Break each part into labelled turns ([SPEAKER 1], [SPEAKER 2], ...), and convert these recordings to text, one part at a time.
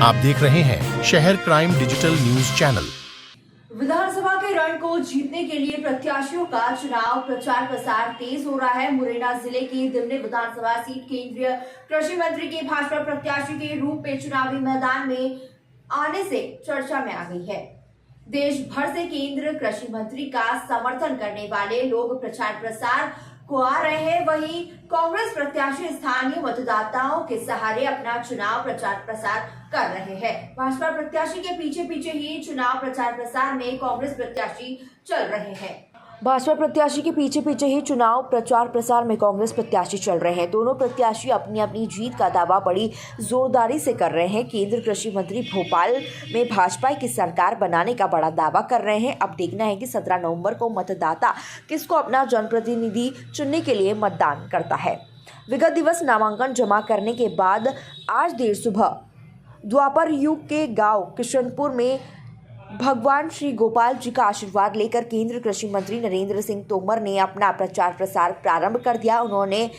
[SPEAKER 1] आप देख रहे हैं शहर क्राइम डिजिटल न्यूज चैनल।
[SPEAKER 2] विधानसभा के रण को जीतने के लिए प्रत्याशियों का चुनाव प्रचार प्रसार तेज हो रहा है। मुरैना जिले की दिमनी विधानसभा सीट केंद्रीय कृषि मंत्री के भाजपा प्रत्याशी के रूप में चुनावी मैदान में आने से चर्चा में आ गई है। देश भर से केंद्रीय कृषि मंत्री का समर्थन करने वाले लोग प्रचार प्रसार को आ रहे हैं। वहीं कांग्रेस प्रत्याशी स्थानीय मतदाताओं के सहारे अपना चुनाव प्रचार प्रसार कर रहे हैं। भाजपा प्रत्याशी के पीछे पीछे ही चुनाव प्रचार प्रसार में कांग्रेस प्रत्याशी चल रहे हैं। भाजपा प्रत्याशी के पीछे पीछे ही चुनाव प्रचार प्रसार में कांग्रेस प्रत्याशी चल रहे हैं। दोनों प्रत्याशी अपनी अपनी जीत का दावा बड़ी जोरदारी से कर रहे हैं। केंद्रीय कृषि मंत्री भोपाल में भाजपा की सरकार बनाने का बड़ा दावा कर रहे हैं। अब देखना है कि 17 नवंबर को मतदाता किसको अपना जनप्रतिनिधि चुनने के लिए मतदान करता है। विगत दिवस नामांकन जमा करने के बाद आज देर सुबह द्वापर युग के गांव किशनपुर में भगवान श्री गोपाल जी का आशीर्वाद लेकर केंद्रीय कृषि मंत्री नरेंद्र सिंह तोमर ने अपना प्रचार प्रसार प्रारंभ कर दिया। उन्होंने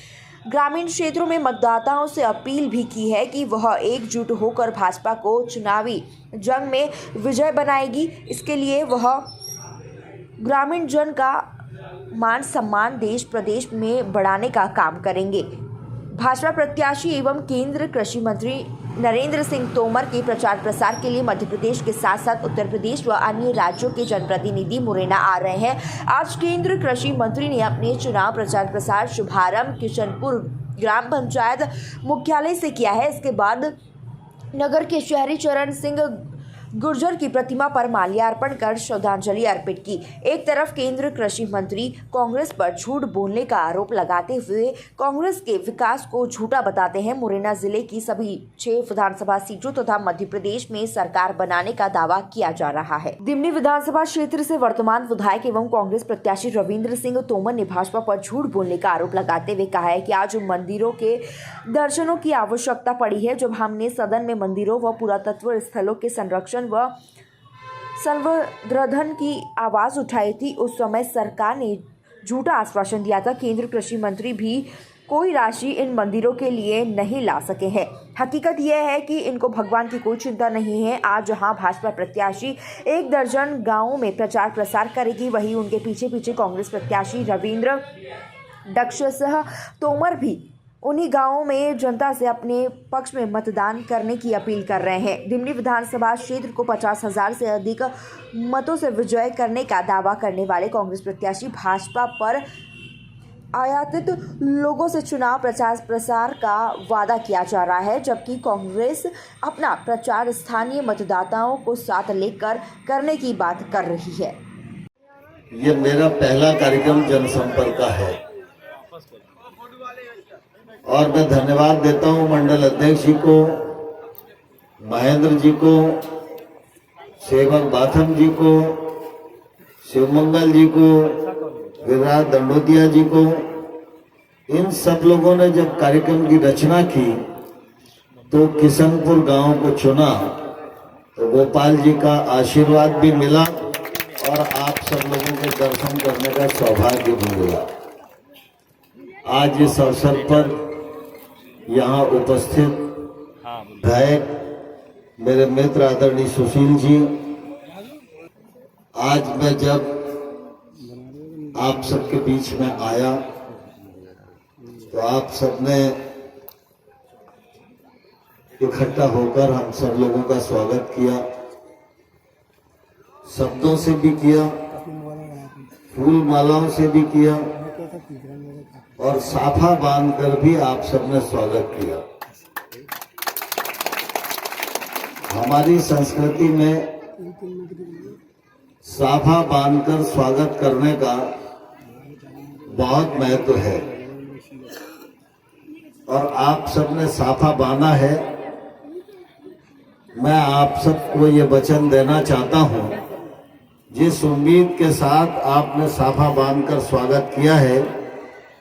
[SPEAKER 2] ग्रामीण क्षेत्रों में मतदाताओं से अपील भी की है कि वह एकजुट होकर भाजपा को चुनावी जंग में विजय बनाएगी। इसके लिए वह ग्रामीण जन का मान सम्मान देश प्रदेश में बढ़ाने का काम करेंगे। भाजपा प्रत्याशी एवं केंद्रीय कृषि मंत्री नरेंद्र सिंह तोमर के प्रचार प्रसार के लिए मध्य प्रदेश के साथ साथ उत्तर प्रदेश व अन्य राज्यों के जनप्रतिनिधि मुरैना आ रहे हैं। आज केंद्रीय कृषि मंत्री ने अपने चुनाव प्रचार प्रसार शुभारंभ किशनपुर ग्राम पंचायत मुख्यालय से किया है। इसके बाद नगर के शहरी चरण सिंह गुर्जर की प्रतिमा पर माल्यार्पण कर श्रद्धांजलि अर्पित की। एक तरफ केंद्रीय कृषि मंत्री कांग्रेस पर झूठ बोलने का आरोप लगाते हुए कांग्रेस के विकास को झूठा बताते हैं। मुरैना जिले की सभी 6 विधानसभा सीटों तथा मध्य प्रदेश में सरकार बनाने का दावा किया जा रहा है। दिमनी विधानसभा क्षेत्र से वर्तमान विधायक एवं कांग्रेस प्रत्याशी रविंद्र सिंह तोमर ने भाजपा पर झूठ बोलने का आरोप लगाते हुए कहा है कि आज मंदिरों के दर्शनों की आवश्यकता पड़ी है। जब हमने सदन में मंदिरों व पुरातत्व स्थलों के संरक्षण व संवर्धन की आवाज उठाई थी, उस समय सरकार ने झूठा आश्वासन दिया था। केंद्रीय कृषि मंत्री भी कोई राशि इन मंदिरों के लिए नहीं ला सके हैं। हकीकत यह है कि इनको भगवान की कोई चिंता नहीं है। आज जहां भाजपा प्रत्याशी 1 दर्जन गांवों में प्रचार प्रसार करेगी, वहीं उनके पीछे पीछे कांग्रेस प्रत्याशी रविंद्र सिंह तोमर भी उन्हीं गांवों में जनता से अपने पक्ष में मतदान करने की अपील कर रहे हैं। दिमनी विधानसभा क्षेत्र को 50,000 से अधिक मतों से विजय करने का दावा करने वाले कांग्रेस प्रत्याशी भाजपा पर आयातित लोगों से चुनाव प्रचार प्रसार का वादा किया जा रहा है, जबकि कांग्रेस अपना प्रचार स्थानीय मतदाताओं को साथ लेकर करने की बात कर रही है।
[SPEAKER 3] ये मेरा पहला कार्यक्रम जनसंपर्क का है और मैं धन्यवाद देता हूं मंडल अध्यक्ष जी को, महेंद्र जी को, सेवक बाथम जी को, शिवमंगल जी को, गिरिराज दंडोतिया जी को। इन सब लोगों ने जब कार्यक्रम की रचना की तो किशनपुर गांव को चुना तो गोपाल जी का आशीर्वाद भी मिला और आप सब लोगों के दर्शन करने का सौभाग्य भी मिला। आज इस अवसर पर यहाँ उपस्थित विधायक मेरे मित्र आदरणीय सुशील जी, आज मैं जब आप सबके बीच में आया तो आप सबने इकट्ठा होकर हम सब लोगों का स्वागत किया, शब्दों से भी किया, फूल मालाओं से भी किया और साफा बांधकर भी आप सबने स्वागत किया। हमारी संस्कृति में साफा बांधकर स्वागत करने का बहुत महत्व है और आप सबने साफा बांधा है। मैं आप सबको ये वचन देना चाहता हूं, जिस उम्मीद के साथ आपने साफा बांधकर स्वागत किया है,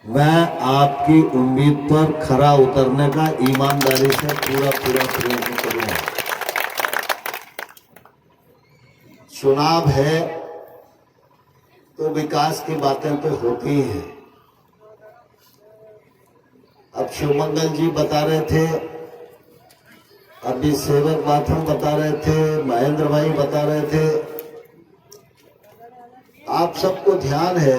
[SPEAKER 3] मैं आपकी उम्मीद पर खरा उतरने का ईमानदारी से पूरा प्रयत्न करूंगा। चुनाव है तो विकास की बातें तो होती ही हैं। अब शिवमंगल जी बता रहे थे अभी सेवक बाथम बता रहे थे, महेंद्र भाई बता रहे थे, आप सबको ध्यान है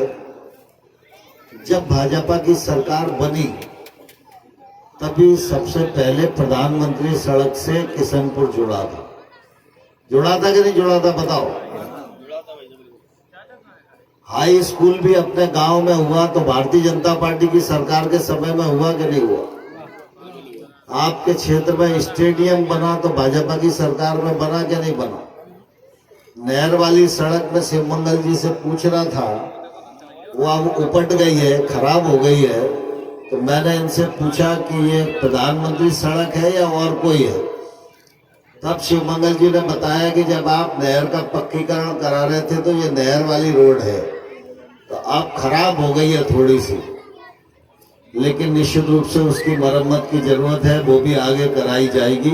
[SPEAKER 3] जब भाजपा की सरकार बनी तभी सबसे पहले प्रधानमंत्री सड़क से किशनपुर जुड़ा था कि नहीं जुड़ा था बताओ। हाई स्कूल भी अपने गांव में हुआ तो भारतीय जनता पार्टी की सरकार के समय में हुआ कि नहीं हुआ। आपके क्षेत्र में स्टेडियम बना तो भाजपा की सरकार में बना कि नहीं बना। नहर वाली सड़क में शिव मंगल जी से पूछ रहा था, वो अब उपट गई है, खराब हो गई है, तो मैंने इनसे पूछा कि ये प्रधानमंत्री सड़क है या और कोई है। तब शिव मंगल जी ने बताया कि जब आप नहर का पक्कीकरण करा रहे थे तो ये नहर वाली रोड है, तो अब खराब हो गई है थोड़ी सी, लेकिन निश्चित रूप से उसकी मरम्मत की जरूरत है, वो भी आगे कराई जाएगी।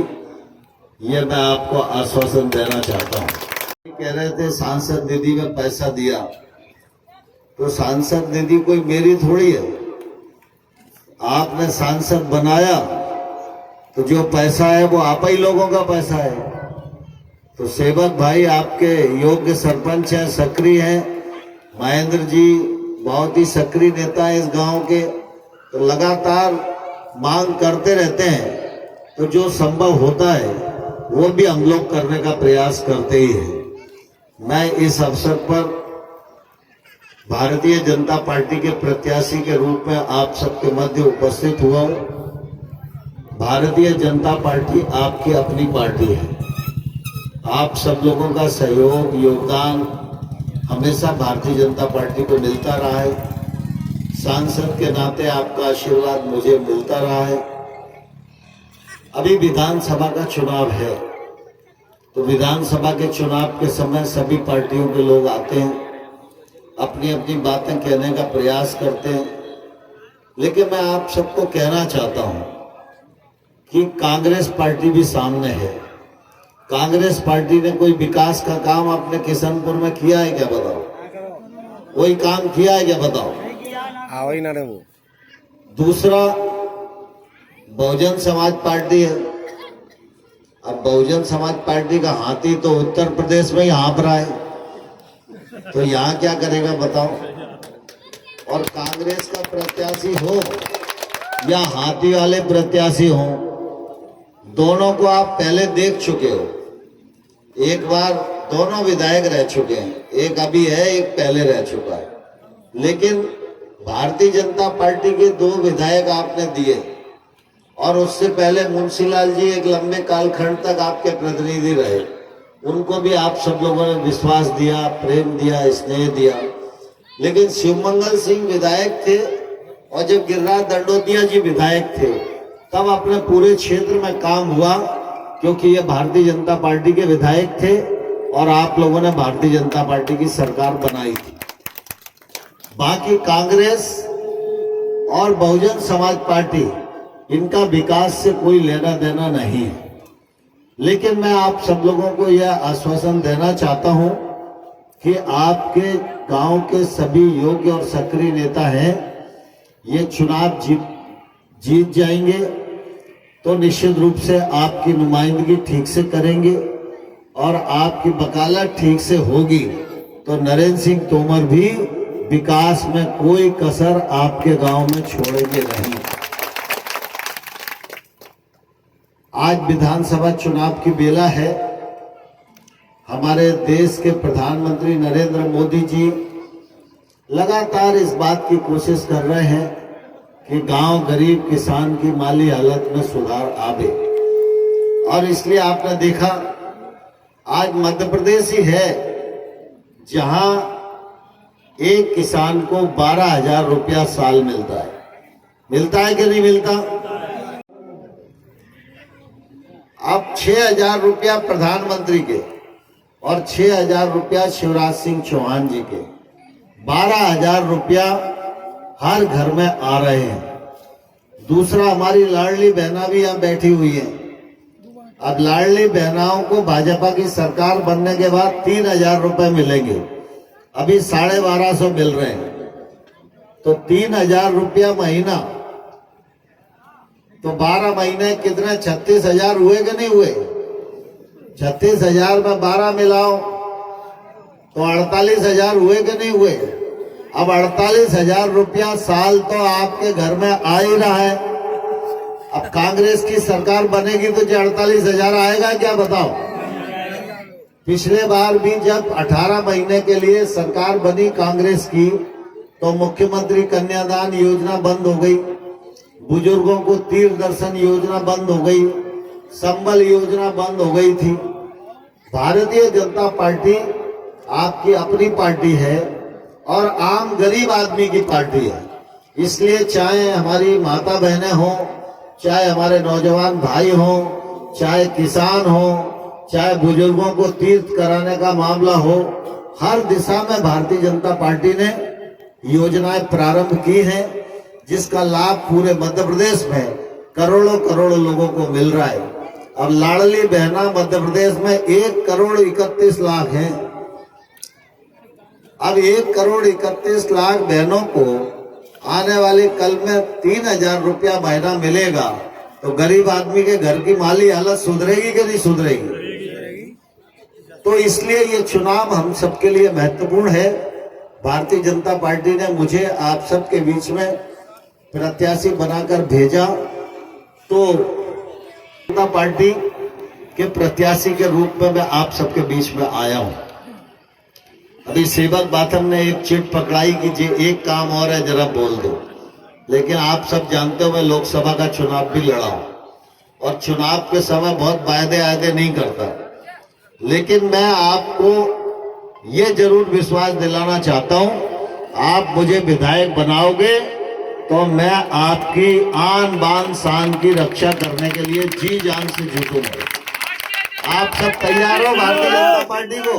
[SPEAKER 3] ये मैं आपको आश्वासन देना चाहता हूँ। कह रहे थे सांसद निधि में पैसा दिया, तो सांसद निधि कोई मेरी थोड़ी है। आपने सांसद बनाया तो जो पैसा है वो आप ही लोगों का पैसा है। तो सेवक भाई आपके योग्य सरपंच हैं, सक्रिय हैं, महेंद्र जी बहुत ही सक्रिय नेता है इस गांव के, तो लगातार मांग करते रहते हैं, तो जो संभव होता है वो भी हम लोग करने का प्रयास करते ही हैं। मैं इस अवसर पर भारतीय जनता पार्टी के प्रत्याशी के रूप में आप सबके मध्य उपस्थित हुआ हूं। भारतीय जनता पार्टी आपकी अपनी पार्टी है। आप सब लोगों का सहयोग, योगदान हमेशा भारतीय जनता पार्टी को मिलता रहा है। सांसद के नाते आपका आशीर्वाद मुझे मिलता रहा है। अभी विधानसभा का चुनाव है, तो विधानसभा के चुनाव के समय सभी पार्टियों के लोग आते हैं, अपनी अपनी बातें कहने का प्रयास करते हैं, लेकिन मैं आप सबको कहना चाहता हूं कि कांग्रेस पार्टी भी सामने है। कांग्रेस पार्टी ने कोई विकास का काम अपने किशनपुर में किया है क्या बताओ? कोई काम किया है क्या बताओ?
[SPEAKER 4] हाँ ना रे वो।
[SPEAKER 3] दूसरा बहुजन समाज पार्टी है। अब बहुजन समाज पार्टी का हाथी तो उत्तर प्रदेश में ही हाँफ रहा है, तो यहाँ क्या करेगा बताओ। और कांग्रेस का प्रत्याशी हो या हाथी वाले प्रत्याशी हो, दोनों को आप पहले देख चुके हो। एक बार दोनों विधायक रह चुके हैं, एक अभी है, एक पहले रह चुका है। लेकिन भारतीय जनता पार्टी के 2 विधायक आपने दिए, और उससे पहले मुंशीलाल जी एक लंबे कालखंड तक आपके प्रतिनिधि रहे, उनको भी आप सब लोगों ने विश्वास दिया, प्रेम दिया, स्नेह दिया। लेकिन शिवमंगल सिंह विधायक थे और जब गिरिराज दंडोतिया जी विधायक थे तब अपने पूरे क्षेत्र में काम हुआ, क्योंकि ये भारतीय जनता पार्टी के विधायक थे और आप लोगों ने भारतीय जनता पार्टी की सरकार बनाई थी। बाकी कांग्रेस और बहुजन समाज पार्टी, इनका विकास से कोई लेना देना नहीं है। लेकिन मैं आप सब लोगों को यह आश्वासन देना चाहता हूं कि आपके गांव के सभी योग्य और सक्रिय नेता हैं, ये चुनाव जीत जाएंगे तो निश्चित रूप से आपकी नुमाइंदगी ठीक से करेंगे, और आपकी वकालत ठीक से होगी तो नरेंद्र सिंह तोमर भी विकास में कोई कसर आपके गांव में छोड़ेंगे नहीं। आज विधानसभा चुनाव की बेला है। हमारे देश के प्रधानमंत्री नरेंद्र मोदी जी लगातार इस बात की कोशिश कर रहे हैं कि गांव, गरीब किसान की माली हालत में सुधार आवे, और इसलिए आपने देखा आज मध्य प्रदेश ही है जहां एक किसान को 12,000 रुपया साल मिलता है कि नहीं मिलता? अब 6,000 रुपया प्रधानमंत्री के और 6,000 रुपया शिवराज सिंह चौहान जी के, 12,000 रुपया हर घर में आ रहे हैं। दूसरा, हमारी लाडली बहना भी यहाँ बैठी हुई है। अब लाडली बहनाओं को भाजपा की सरकार बनने के बाद 3,000 रुपए मिलेंगे, अभी 1,250 मिल रहे हैं, तो 3,000 रुपया महीना तो 12 महीने कितने 36,000 हुए कि नहीं हुए? 36,000 में 12 मिलाओ तो 48,000 हुए कि नहीं हुए? अब 48,000 रुपया साल तो आपके घर में आ ही रहा है। अब कांग्रेस की सरकार बनेगी तो जो 48,000 आएगा क्या बताओ? पिछले बार भी जब 18 महीने के लिए सरकार बनी कांग्रेस की तो मुख्यमंत्री कन्यादान योजना बंद हो गई, बुजुर्गों को तीर्थ दर्शन योजना बंद हो गई, संबल योजना बंद हो गई थी। भारतीय जनता पार्टी आपकी अपनी पार्टी है और आम गरीब आदमी की पार्टी है, इसलिए चाहे हमारी माता बहनें हों, चाहे हमारे नौजवान भाई हों, चाहे किसान हों, चाहे बुजुर्गों को तीर्थ कराने का मामला हो, हर दिशा में भारतीय जनता पार्टी ने योजनाएं प्रारंभ की हैं, जिसका लाभ पूरे मध्य प्रदेश में करोड़ों करोड़ लोगों को मिल रहा है। अब लाडली बहना मध्य प्रदेश में 1,31,00,000 है। अब 1,31,00,000 बहनों को आने वाले कल में 3,000 रुपया महीना मिलेगा तो गरीब आदमी के घर की माली हालत सुधरेगी कि नहीं सुधरेगी? तो इसलिए ये चुनाव हम सबके लिए महत्वपूर्ण है। भारतीय जनता पार्टी ने मुझे आप सबके बीच में प्रत्याशी बनाकर भेजा, तो जनता पार्टी के प्रत्याशी के रूप में मैं आप सबके बीच में आया हूं। अभी सेवक बाथम ने एक चिट पकड़ाई कि जे एक काम और है जरा बोल दो, लेकिन आप सब जानते हो मैं लोकसभा का चुनाव भी लड़ा हूं और चुनाव के समय बहुत वायदे नहीं करता, लेकिन मैं आपको ये जरूर विश्वास दिलाना चाहता हूं, आप मुझे विधायक बनाओगे तो मैं आपकी आन बान शान की रक्षा करने के लिए जी जान से जुटूंगा। आप सब तैयार हो भारतीय जनता पार्टी को?